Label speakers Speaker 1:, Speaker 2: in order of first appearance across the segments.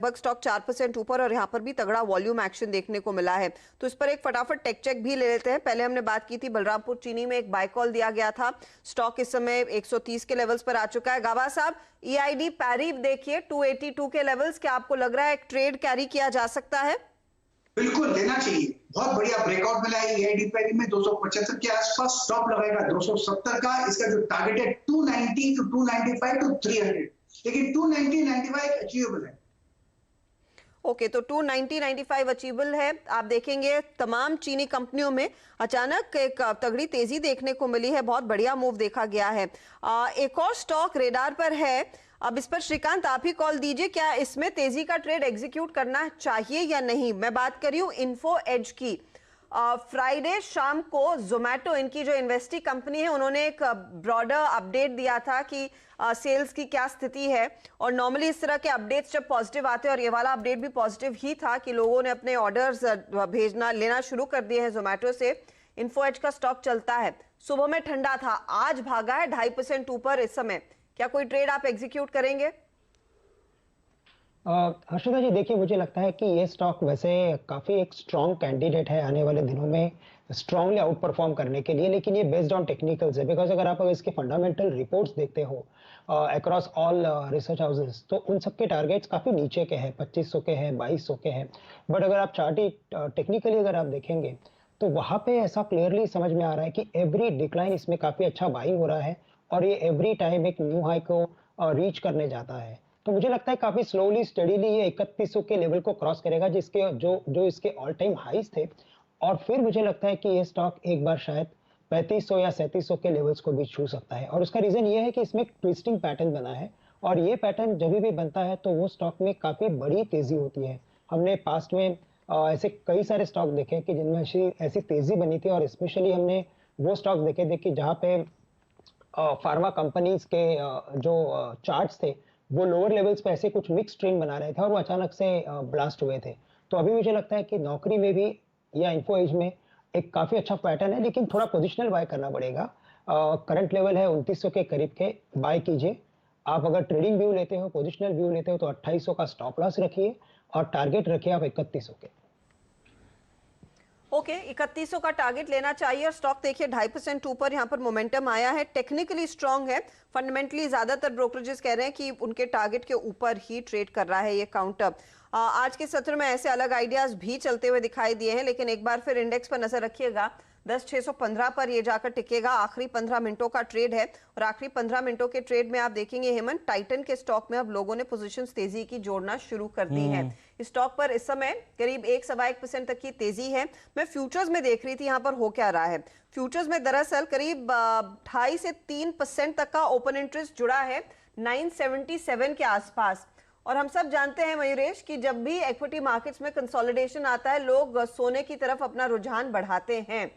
Speaker 1: लगभग स्टॉक 4% ऊपर और यहां पर भी तगड़ा वॉल्यूम एक्शन देखने को मिला है। तो इस पर एक फटाफट टेक चेक भी ले लेते हैं। पहले हमने बात की थी बलरामपुर चीनी में एक बाय कॉल दिया गया था, स्टॉक इस समय 130 के लेवल्स पर आ चुका है। गाबा साहब, ईआईडी पैरी देखिए 282 के लेवल्स, क्या आपको लग रहा है एक ट्रेड कैरी किया जा सकता है?
Speaker 2: बिल्कुल देना चाहिए, बहुत बढ़िया ब्रेकआउट मिला है ईआईडी पैरी में। 275 के आसपास स्टॉप लगाएगा 270 का। इसका जो टारगेट है 290 टू 295 टू 300, लेकिन 290-95 अचीवेबल है।
Speaker 1: ओके, तो 290-95 अचीवेबल है। आप देखेंगे तमाम चीनी कंपनियों में अचानक एक तगड़ी तेजी देखने को मिली है, बहुत बढ़िया मूव देखा गया है। एक और स्टॉक रेडार पर है, अब इस पर श्रीकांत आप ही कॉल दीजिए, क्या इसमें तेजी का ट्रेड एग्जीक्यूट करना चाहिए या नहीं? मैं बात कर रही हूँ इन्फो एज की। फ्राइडे शाम को जोमेटो, इनकी जो इन्वेस्टी कंपनी है, उन्होंने एक ब्रॉडर अपडेट दिया था कि सेल्स की क्या स्थिति है। और नॉर्मली इस तरह के अपडेट्स जब पॉजिटिव आते हैं, और ये वाला अपडेट भी पॉजिटिव ही था कि लोगों ने अपने ऑर्डर्स भेजना लेना शुरू कर दिए हैं जोमेटो से। इन्फो एज का स्टॉक चलता है, सुबह में ठंडा था, आज भागा है 2.5% ऊपर इस समय। क्या कोई ट्रेड आप एग्जीक्यूट करेंगे?
Speaker 3: हर्षदा जी, देखिए मुझे लगता है कि ये स्टॉक वैसे काफ़ी एक स्ट्रॉन्ग कैंडिडेट है आने वाले दिनों में स्ट्रांगली आउट परफॉर्म करने के लिए, लेकिन ये बेस्ड ऑन टेक्निकल्स है। बिकॉज अगर आप इसके फंडामेंटल रिपोर्ट्स देखते हो अक्रॉस ऑल रिसर्च हाउसेस, तो उन सबके टारगेट्स काफ़ी नीचे के हैं, 2500 के हैं, 2200 के हैं। बट अगर आप टेक्निकली अगर आप देखेंगे तो वहाँ पे ऐसा क्लियरली समझ में आ रहा है कि एवरी डिक्लाइन इसमें काफ़ी अच्छा बाइंग हो रहा है और ये एवरी टाइम एक न्यू हाई को रीच करने जाता है। तो मुझे लगता है काफी स्लोली स्टडीली ये 3100 के लेवल को क्रॉस करेगा, जिसके जो इसके ऑल टाइम हाईज थे। और फिर मुझे लगता है कि ये स्टॉक एक बार शायद 3500 या 3700 के लेवल्स को भी छू सकता है। और उसका रीजन ये है कि इसमें एक ट्विस्टिंग पैटर्न बना है, और ये पैटर्न जब भी बनता है तो वो स्टॉक में काफी बड़ी तेजी होती है। हमने पास्ट में ऐसे कई सारे स्टॉक देखे कि जिनमें ऐसी तेजी बनी थी, और स्पेशली हमने वो स्टॉक देखे थे कि जहाँ पे फार्मा कंपनीज के जो चार्ट्स थे वो लोअर लेवल्स पे ऐसे कुछ मिक्स ट्रेंड बना रहे थे और वो अचानक से ब्लास्ट हुए थे। तो अभी मुझे लगता है कि नौकरी में भी या इन्फो एज में एक काफी अच्छा पैटर्न है, लेकिन थोड़ा पोजिशनल बाय करना पड़ेगा। करंट लेवल है 2900 के करीब के, बाय कीजिए। आप अगर ट्रेडिंग व्यू लेते हो, पोजिशनल व्यू लेते हो, तो 2800 का स्टॉप लॉस रखिए और टारगेट रखिए आप 3100 के।
Speaker 1: ओके, 3100 का टारगेट लेना चाहिए। और स्टॉक देखिए 2.5% ऊपर यहाँ पर मोमेंटम आया है, टेक्निकली स्ट्रांग है। फंडामेंटली ज्यादातर ब्रोकरेजेस कह रहे हैं कि उनके टारगेट के ऊपर ही ट्रेड कर रहा है ये काउंटर। आज के सत्र में ऐसे अलग आइडियाज भी चलते हुए दिखाई दिए हैं, लेकिन एक बार फिर इंडेक्स पर नजर रखिएगा, 10,615 पर ये जाकर टिकेगा। आखिरी 15 मिनटों का ट्रेड है, और आखिरी 15 मिनटों के ट्रेड में आप देखेंगे हेमंत, टाइटन के स्टॉक में अब लोगों ने पोजीशंस तेजी की जोड़ना शुरू कर दी हैं। इस स्टॉक पर इस समय करीब 1-1.25% तक की तेजी है। मैं फ्यूचर्स में देख रही थी यहाँ पर हो क्या रहा है। फ्यूचर्स में दरअसल करीब 2.5 से 3% तक का ओपन इंटरेस्ट जुड़ा है 977 के आसपास। और हम सब जानते हैं मयूरेश कि जब भी इक्विटी मार्केट्स में कंसोलिडेशन आता है, लोग सोने की तरफ अपना रुझान बढ़ाते हैं।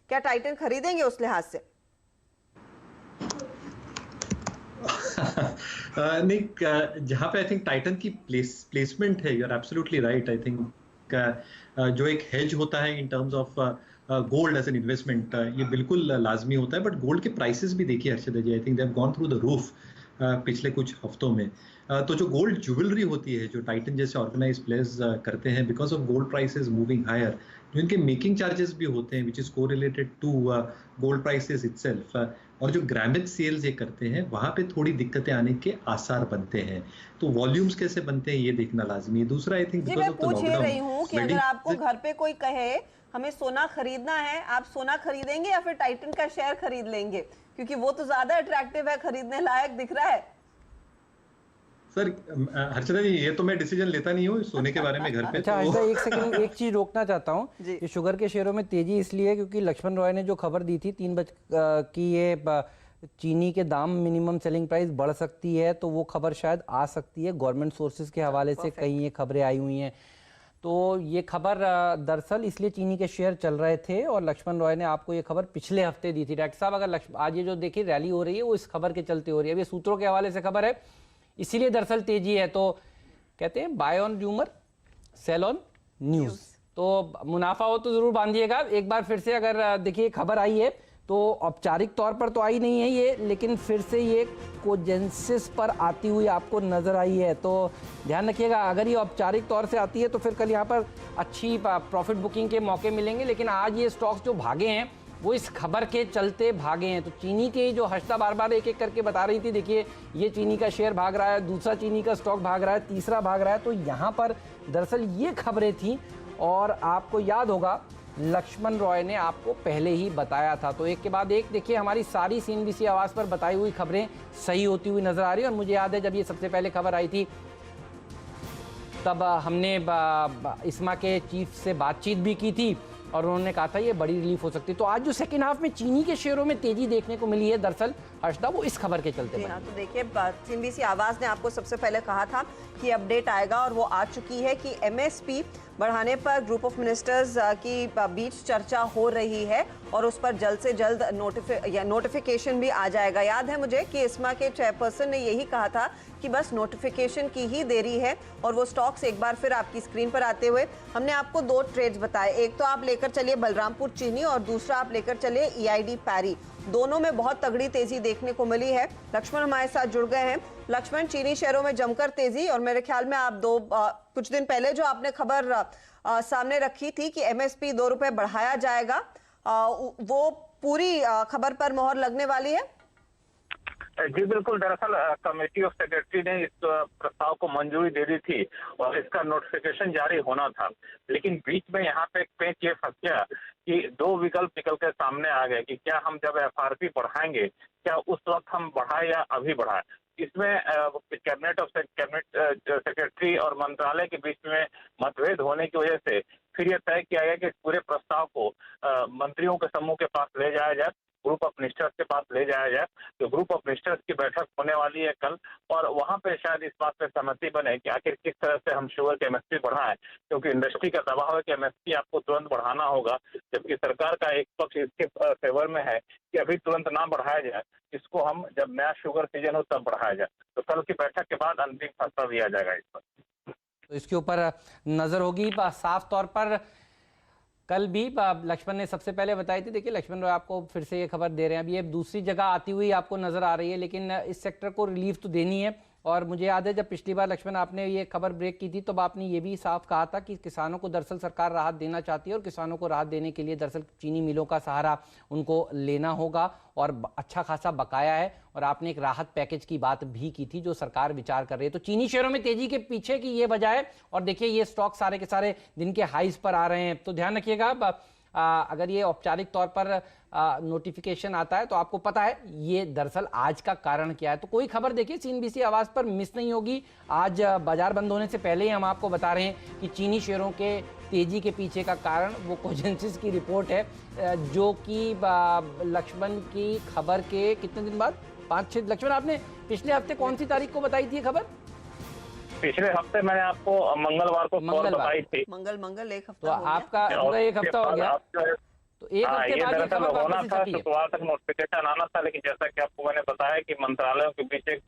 Speaker 1: क्या टाइटन खरीदेंगे उस लिहाज से?
Speaker 4: नहीं, जहां पे आई थिंक टाइटन की प्लेसमेंट है, you are absolutely right. I think जो एक हेज होता है in terms of gold as an investment, ये बिल्कुल लाजमी होता है। बट गोल्ड के प्राइसेस भी देखिए Harshada ji, I think they have gone through the roof पिछले कुछ हफ्तों में। तो जो गोल्ड ज्वेलरी होती है, जो टाइटन जैसे ऑर्गेनाइज प्लेयर्स करते हैं, because of gold prices moving higher, जो इनके मेकिंग चार्जेस भी होते हैं which is correlated to gold prices itself, और जो ग्रामेज सेल्स ये करते हैं, वहां पे थोड़ी दिक्कतें आने के आसार बनते हैं। तो वॉल्यूम्स कैसे बनते हैं ये देखना लाजमी है। दूसरा आई थिंक
Speaker 1: मैं पूछ ही रही हूँ कि अगर आपको घर पे कोई कहे हमें सोना खरीदना है, आप सोना खरीदेंगे या फिर टाइटन का शेयर खरीद लेंगे? क्योंकि वो तो ज्यादा अट्रैक्टिव है, खरीदने लायक दिख रहा है।
Speaker 4: सर हर्षदा जी, ये तो मैं डिसीजन लेता नहीं हूँ सोने के बारे में घर पे।
Speaker 5: अच्छा हर्षदा, एक सेकंड, एक चीज रोकना चाहता हूँ। ये शुगर के शेयरों में तेजी इसलिए क्योंकि लक्ष्मण रॉय ने जो खबर दी थी 3 बजे की ये चीनी के दाम मिनिमम सेलिंग प्राइस बढ़ सकती है, तो वो खबर शायद आ सकती है। गवर्नमेंट सोर्सेज के हवाले से कई ये खबरें आई हुई हैं। तो ये खबर दरअसल इसलिए चीनी के शेयर चल रहे थे, और लक्ष्मण रॉय ने आपको ये खबर पिछले हफ्ते दी थी। डॉक्टर साहब, अगर आज ये जो देखिए रैली हो रही है वो इस खबर के चलते हो रही है। अब ये सूत्रों के हवाले से खबर है, इसीलिए दरअसल तेजी है। तो कहते हैं buy on rumour sell on news. तो मुनाफा हो तो जरूर बांधिएगा। एक बार फिर से अगर देखिए खबर आई है तो औपचारिक तौर पर तो आई नहीं है ये, लेकिन फिर से ये कोजेंसिस पर आती हुई आपको नज़र आई है। तो ध्यान रखिएगा, अगर ये औपचारिक तौर से आती है तो फिर कल यहाँ पर अच्छी प्रॉफिट बुकिंग के मौके मिलेंगे। लेकिन आज ये स्टॉक्स जो भागे हैं वो इस खबर के चलते भागे हैं। तो चीनी के जो हर्षदा बार बार एक एक करके बता रही थी, देखिए ये चीनी का शेयर भाग रहा है, दूसरा चीनी का स्टॉक भाग रहा है, तीसरा भाग रहा है। तो यहाँ पर दरअसल ये खबरें थी और आपको याद होगा लक्ष्मण रॉय ने आपको पहले ही बताया था। तो एक के बाद एक देखिए हमारी सारी CNBC आवाज़ पर बताई हुई खबरें सही होती हुई नजर आ रही है। और मुझे याद है जब ये सबसे पहले खबर आई थी तब हमने इस्मा के चीफ से बातचीत भी की थी और उन्होंने कहा था ये बड़ी रिलीफ हो सकती है। तो आज जो सेकेंड हाफ में चीनी के शेयरों में तेजी देखने को मिली है दरअसल हर्षदा, वो इस खबर के चलते
Speaker 1: हाँ, तो देखिए CNBC आवाज ने आपको सबसे पहले कहा था कि अपडेट आएगा और वो आ चुकी है कि MSP बढ़ाने पर ग्रुप ऑफ मिनिस्टर्स की बीच चर्चा हो रही है और उस पर जल्द से जल्द नोटिफिकेशन भी आ जाएगा। याद है मुझे कि इस्मा के चेयरपर्सन ने यही कहा था कि बस नोटिफिकेशन की ही देरी है। और वो स्टॉक्स एक बार फिर आपकी स्क्रीन पर आते हुए हमने आपको 2 ट्रेड्स बताए, एक तो आप लेकर चलिए बलरामपुर चीनी और दूसरा आप लेकर चलिए EID पैरी। दोनों में बहुत तगड़ी तेजी देखने को मिली है। लक्ष्मण हमारे साथ जुड़ गए हैं। लक्ष्मण, चीनी शेयरों में जमकर तेजी और मेरे ख्याल में आप कुछ दिन पहले जो आपने खबर सामने रखी थी कि MSP 2 रुपए बढ़ाया जाएगा, वो पूरी खबर पर मोहर लगने वाली है?
Speaker 6: जी बिल्कुल, दरअसल कमेटी ऑफ सेक्रेटरी ने इस प्रस्ताव को मंजूरी दे दी थी और इसका नोटिफिकेशन जारी होना था। लेकिन बीच में यहाँ पे एक पेच ये फंस गया कि 2 विकल्प निकल के सामने आ गए कि क्या हम जब FRP बढ़ाएंगे क्या उस वक्त हम बढ़ाएं या अभी बढ़ाएं। इसमें कैबिनेट सेक्रेटरी और मंत्रालय के बीच में मतभेद होने की वजह से फिर यह तय किया गया कि इस पूरे प्रस्ताव को मंत्रियों के समूह के पास ले जाया जाए, ग्रुप ऑफ मिनिस्टर्स के पास ले जाया जाए। तो ग्रुप ऑफ मिनिस्टर्स की बैठक होने वाली है कल और वहां पे शायद इस बात पे सहमति बने कि आखिर किस तरह से हम शुगर के MSP बढ़ाएं, क्योंकि इंडस्ट्री का दबाव है कि MSP आपको तुरंत बढ़ाना होगा, जबकि सरकार का एक पक्ष इसके फेवर में है कि अभी तुरंत ना बढ़ाया जाए, इसको हम जब नया शुगर सीजन हो तब बढ़ाया जाए। तो कल की बैठक के बाद अंतिम फैसला दिया जाएगा इस पर।
Speaker 5: तो इसके ऊपर नजर होगी। साफ तौर पर कल भी लक्ष्मण ने सबसे पहले बताई थी, देखिए लक्ष्मण रॉय आपको फिर से ये खबर दे रहे हैं, अभी ये दूसरी जगह आती हुई आपको नजर आ रही है, लेकिन इस सेक्टर को रिलीफ तो देनी है। और मुझे याद है जब पिछली बार लक्ष्मण आपने ये खबर ब्रेक की थी तो आपने ये भी साफ कहा था कि किसानों को दरअसल सरकार राहत देना चाहती है और किसानों को राहत देने के लिए दरअसल चीनी मिलों का सहारा उनको लेना होगा और अच्छा खासा बकाया है। और आपने एक राहत पैकेज की बात भी की थी जो सरकार विचार कर रही है। तो चीनी शेयरों में तेजी के पीछे की ये वजह है। और देखिए ये स्टॉक सारे के सारे दिन के हाईज पर आ रहे हैं। तो ध्यान रखिएगा, अगर ये औपचारिक तौर पर नोटिफिकेशन आता है तो आपको पता है ये दरअसल आज का कारण क्या है। तो कोई खबर देखिए CNBC आवाज पर मिस नहीं होगी। आज बाजार बंद होने से पहले ही हम आपको बता रहे हैं कि चीनी शेयरों के तेजी के पीछे का कारण वो कोजेंसिस की रिपोर्ट है जो कि लक्ष्मण की खबर के कितने दिन बाद 5-6 लक्ष्मण आपने पिछले हफ्ते कौन सी तारीख को बताई थी खबर?
Speaker 6: पिछले हफ्ते मैंने आपको मंगलवार को बताई थी।
Speaker 1: मंगल एक हफ्ता
Speaker 5: तो आपका पूरा 1 हफ्ता हो गया। तो एक हफ्ते बाद ये खबर
Speaker 6: होना था,
Speaker 5: छपी है।
Speaker 6: शुक्रवार तक नोटिफिकेशन आना था, लेकिन जैसा कि आपको मैंने बताया कि मंत्रालयों के बीच एक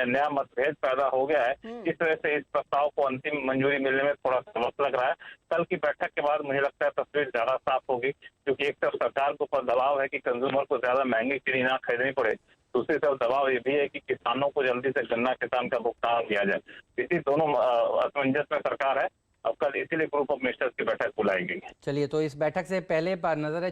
Speaker 6: नया मतभेद पैदा हो गया है, इस वजह से इस प्रस्ताव को अंतिम मंजूरी मिलने में थोड़ा सा वक्त लग रहा है। कल की बैठक के बाद मुझे लगता है तस्वीर ज्यादा साफ होगी, क्योंकि एक तरफ सरकार के ऊपर दबाव है कि कंज्यूमर को ज्यादा महंगी चीनी ना खरीदनी पड़े, दूसरी तरफ दबाव ये भी है कि किसानों को जल्दी से गन्ना किसान का भुगतान किया जाए। इसी दोनों असमंजस में सरकार है। अब कल इसीलिए ग्रुप ऑफ मिनिस्टर्स की बैठक बुलाई गई है।
Speaker 5: चलिए, तो इस बैठक से पहले नजर है